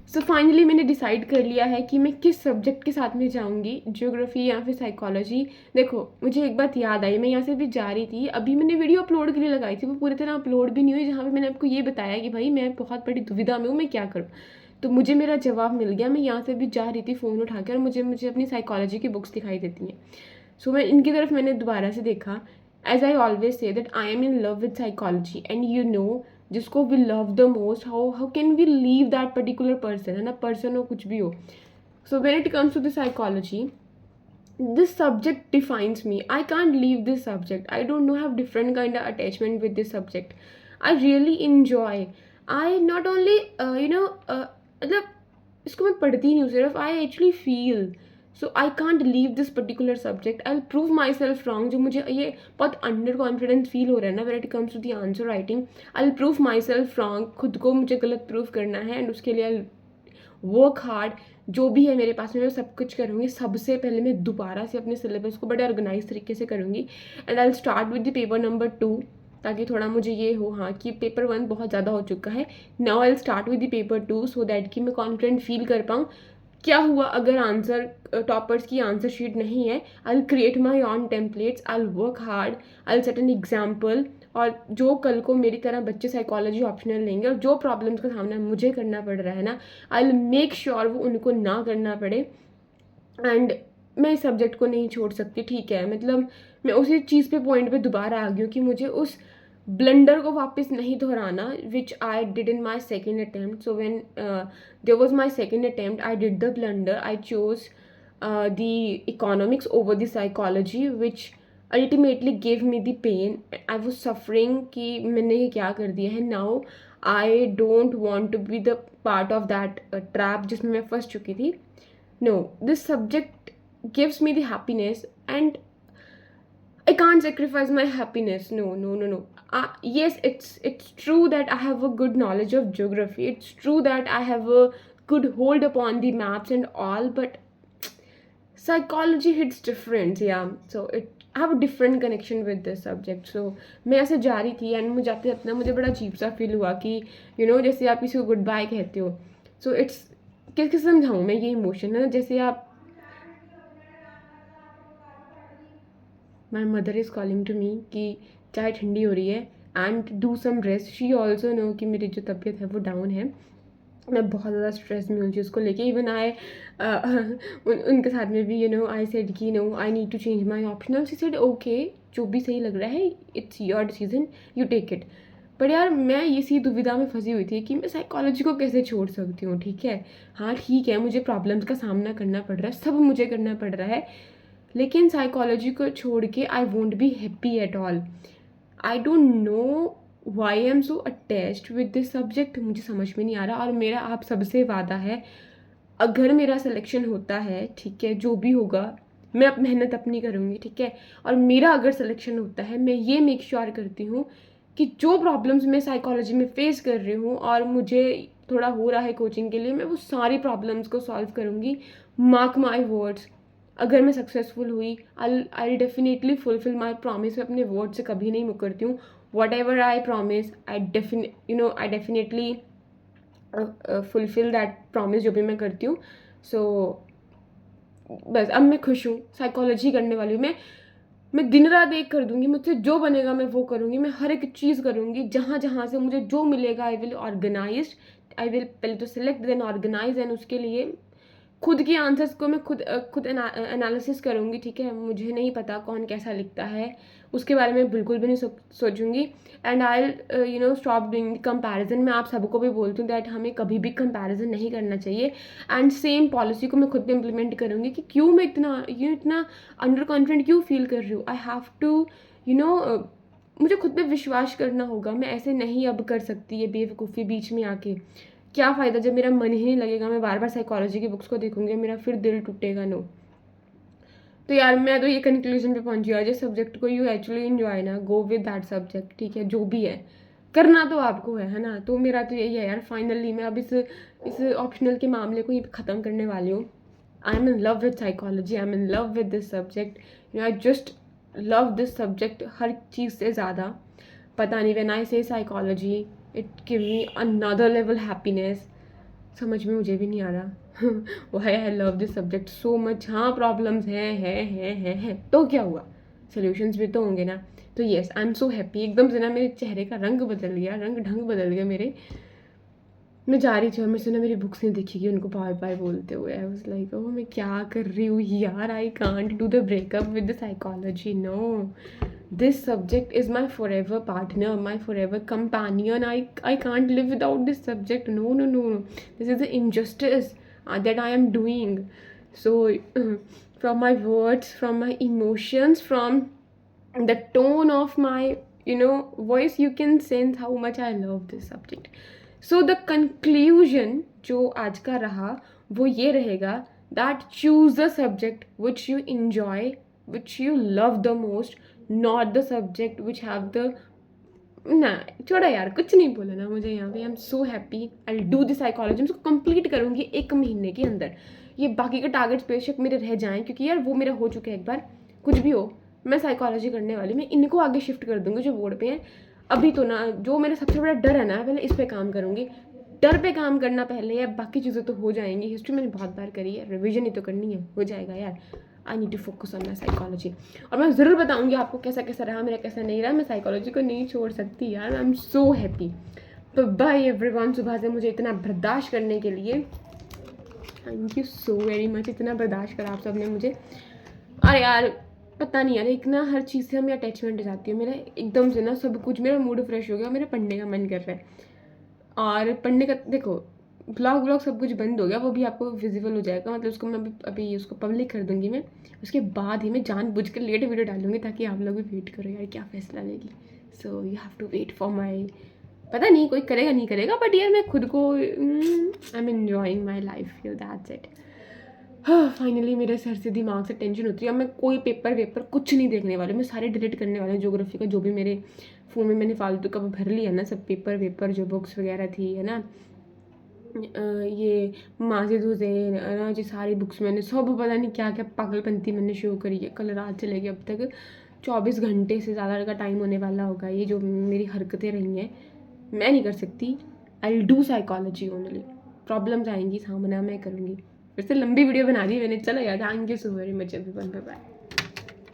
So finally मैंने decide कर लिया है कि मैं किस सब्जेक्ट के साथ में जाऊँगी, ज्योग्राफी या फिर साइकोलॉजी। देखो, मुझे एक बात याद आई, मैं यहाँ से भी जा रही थी, अभी मैंने वीडियो अपलोड के लिए लगाई थी, वो पूरी तरह अपलोड भी नहीं हुई, जहाँ पे मैंने आपको ये बताया कि भाई मैं बहुत बड़ी दुविधा में हूँ, मैं क्या करूँ। तो मुझे मेरा जवाब मिल गया, मैं यहाँ से भी जा रही थी फ़ोन उठा के, और मुझे मुझे अपनी साइकोलॉजी की बुक्स दिखाई देती हैं। सो मैं इनकी तरफ मैंने दोबारा से देखा। As I always say that I am in love with psychology, and you know, जिसको we love the most, how can we leave that particular person, है ना, पर्सन हो कुछ भी हो। So when it comes to the psychology, this subject defines me. I can't leave this subject. I don't know, have different kind of attachment with this subject. I really enjoy. I not only मतलब इसको मैं पढ़ती नहीं हूँ सिर्फ, I actually feel. So I can't leave this particular subject. I'll prove myself wrong. जो मुझे ये बहुत अंडर कॉन्फिडेंस फील हो रहा है ना when it comes to the answer writing, I'll prove myself wrong. खुद को मुझे गलत प्रूव करना है, एंड उसके लिए I'll वर्क हार्ड। जो भी है मेरे पास में मैं सब कुछ करूँगी। सबसे पहले मैं दोबारा से अपने सिलेबस को बड़े ऑर्गेनाइज तरीके से करूँगी, and I will start with the paper number 2, ताकि थोड़ा मुझे ये हो हाँ कि पेपर 1 बहुत ज़्यादा हो चुका है। Now I will start with the paper 2 so that कि मैं कॉन्फिडेंट फील कर पाऊँ। क्या हुआ अगर आंसर टॉपर्स की आंसर शीट नहीं है, I will create my on templates, I will work hard, I will set an example. और जो कल को मेरी तरह बच्चे साइकोलॉजी ऑप्शनल लेंगे और जो प्रॉब्लम्स का सामना मुझे करना पड़ रहा है ना, आई विल मेक श्योर वो उनको ना करना पड़े। एंड मैं इस सब्जेक्ट को नहीं छोड़ सकती, ठीक है, मतलब मैं उसी चीज़ पे पॉइंट पे दोबारा आ गई हूँ कि मुझे उस ब्लंडर को वापस नहीं दोहराना, which I did in my second attempt. So when there was my second attempt, I did the blunder, I chose the economics over the psychology, which ultimately gave me the pain. I was suffering कि मैंने ये क्या कर दिया है। now I don't want to be the part of that trap जिसमें मैं फंस चुकी थी। no, this subject gives me the happiness, and I can't sacrifice my happiness. No, no, no, no. Yes, it's true that I have a good knowledge of geography. It's true that I have a good hold upon the maps and all, but psychology hits different. Yeah, so I have a different connection with this subject. So मैं ऐसे जा रही थी, and मुझे जाते जाते ना मुझे बड़ा अजीब सा फील हुआ कि जैसे आप किसी को गुड बाय कहते हो। सो इट्स कैसे समझाऊँ मैं ये इमोशन, है ना, जैसे आप, my mother is calling to me कि चाय ठंडी हो रही है and do some rest. She also know कि मेरी जो तबीयत है वो डाउन है, मैं बहुत ज़्यादा स्ट्रेस में हूँ चीज़ को लेके। इवन आई उनके साथ में भी आई सेड कि no, I need to change my optional. She said okay, जो भी सही लग रहा है, it's your decision, you take it. But यार मैं इसी दुविधा में फंसी हुई थी कि मैं साइकोलॉजी को कैसे छोड़ सकती हूँ। ठीक है, हाँ ठीक है, मुझे प्रॉब्लम्स का सामना करना पड़ रहा है, सब मुझे करना पड़ रहा है, लेकिन साइकोलॉजी को छोड़ के I won't be happy at all. I don't know why I am so attached with this subject, मुझे समझ में नहीं आ रहा। और मेरा आप सबसे वादा है, अगर मेरा सिलेक्शन होता है, ठीक है, जो भी होगा मैं अब मेहनत अपनी करूँगी, ठीक है, और मेरा अगर सिलेक्शन होता है, मैं ये मेक श्योर करती हूँ कि जो प्रॉब्लम्स मैं साइकोलॉजी में फेस कर रही हूँ और मुझे थोड़ा हो रहा है कोचिंग के लिए, मैं वो सारी प्रॉब्लम्स को सॉल्व करूँगी। मार्क माई वर्ड्स, अगर मैं सक्सेसफुल हुई, I definitely fulfil my promise. मैं अपने वर्ड से कभी नहीं मुकरती हूँ। What ever I promise, I definitely fulfil that promise, जो भी मैं करती हूँ। सो बस अब मैं खुश हूँ, साइकोलॉजी करने वाली हूँ। मैं दिन रात एक कर दूंगी, मुझसे जो बनेगा मैं वो करूँगी, मैं हर एक चीज़ करूँगी, जहाँ जहाँ से मुझे जो मिलेगा I will organise, I will पहले तो सिलेक्ट देन ऑर्गेनाइज, एंड उसके लिए खुद की आंसर्स को मैं खुद एनालिसिस करूँगी। ठीक है, मुझे नहीं पता कौन कैसा लिखता है, उसके बारे में बिल्कुल भी नहीं सोचूंगी। And I stop doing comparison. मैं आप सबको भी बोलती हूँ दैट हमें कभी भी कंपैरिजन नहीं करना चाहिए। एंड सेम पॉलिसी को मैं खुद इम्प्लीमेंट करूँगी कि क्यों मैं इतना अंडर कॉन्फिडेंट क्यों फील कर रही हूँ। आई हैव टू मुझे खुद पे विश्वास करना होगा। मैं ऐसे नहीं अब कर सकती ये बेवकूफ़ी बीच में आके। क्या फ़ायदा जब मेरा मन ही नहीं लगेगा, मैं बार बार साइकोलॉजी की बुक्स को देखूंगी, मेरा फिर दिल टूटेगा। नो, तो यार मैं तो ये कंक्लूजन पे पहुंची हूँ, जिस सब्जेक्ट को यू एक्चुअली एंजॉय ना, गो विद दैट सब्जेक्ट। ठीक है, जो भी है करना तो आपको है ना। तो मेरा तो यही है यार, फाइनली मैं अब इस ऑप्शनल के मामले को यहीं ख़त्म करने वाली हूँ। I am in love with psychology, I am in love with this subject, I just love this subject हर चीज़ से ज़्यादा। पता नहीं, when I say psychology, it give me another level happiness. समझ में मुझे भी नहीं आ रहा why I love this subject so much. हाँ प्रॉब्लम्स हैं तो क्या हुआ, सॉल्यूशंस भी तो होंगे ना। तो yes I am so happy, एकदम से ना मेरे चेहरे का रंग बदल गया, रंग ढंग बदल गया मेरे। मैं जा रही थी और मेरे से ना मेरी बुक्स नहीं दिखेगी उनको बाय बाय बोलते हुए। आई वाज लाइक ओह मैं क्या कर रही हूँ यार, I can't do the breakup with the psychology, no. This subject is my forever partner, my forever companion. I can't live without this subject. No. This is the injustice that I am doing. So, from my words, from my emotions, from the tone of my, voice, you can sense how much I love this subject. So, the conclusion जो आज का रहा वो ये रहेगा that choose the subject which you enjoy, which you love the most, not the subject which have the ना। छोड़ो यार, कुछ नहीं बोला ना मुझे यहाँ पे। I am so happy, I do this psychology, मैं इसको कंप्लीट करूँगी 1 महीने के अंदर। ये बाकी के टारगेट्स बेशक मेरे रह जाएँ क्योंकि यार वो मेरा हो चुका है एक बार। कुछ भी हो, मैं साइकोलॉजी करने वाली, मैं इनको आगे शिफ्ट कर दूँगी जो बोर्ड पे हैं। अभी तो ना जो मेरा सबसे बड़ा डर है ना, पहले इस पर काम करूँगी। डर पे काम करना पहले है, बाकी चीज़ें तो हो जाएंगी। हिस्ट्री मैंने बहुत बार करी है, रिविजन ही तो करनी है, हो जाएगा यार। I need to focus on my psychology. और मैं ज़रूर बताऊंगी आपको कैसा कैसा रहा मेरा, कैसा नहीं रहा। मैं साइकोलॉजी को नहीं छोड़ सकती यार। I am so happy. तो बाय एवरीवन, सुबह से मुझे इतना बर्दाश्त करने के लिए thank you so very much. इतना बर्दाश्त करा आप सब ने मुझे। अरे यार पता नहीं यार, एक ना हर चीज़ से हमें अटैचमेंट हो जाती है। मेरा एकदम से ना सब कुछ, मेरा मूड फ्रेश हो गया, मेरा पढ़ने का मन कर रहा है। और पढ़ने का देखो, ब्लॉग सब कुछ बंद हो गया, वो भी आपको विजिबल हो जाएगा। मतलब उसको मैं अभी उसको पब्लिक कर दूंगी मैं। उसके बाद ही मैं जानबूझकर लेट वीडियो डालूंगी ताकि आप लोग भी वेट करो यार क्या फैसला लेगी। So you have to wait for my, पता नहीं कोई करेगा नहीं करेगा, बट यार मैं खुद को I am enjoying my life, that's it. हाँ फाइनली मेरे सर से दिमाग से टेंशन होती है। अब मैं कोई पेपर कुछ नहीं देखने वाली, मैं सारे डिलीट करने वाले ज्योग्राफी का, जो भी मेरे फ़ोन में मैंने फालतू का भर लिया ना सब पेपर जो बुक्स वगैरह थी है ना, ये माजिद हुसैन है ना जी, सारी बुक्स मैंने सब पता नहीं क्या क्या पागलपंती मैंने शुरू करी है। कल रात से लेके अब तक 24 घंटे से ज़्यादा का टाइम होने वाला होगा। ये जो मेरी हरकतें रही हैं मैं नहीं कर सकती। I will do psychology only. Problems आएंगी सामना मैं करूँगी। फिर से लंबी वीडियो बना दी मैंने। चलो यार, thank you so very much everyone, bye bye.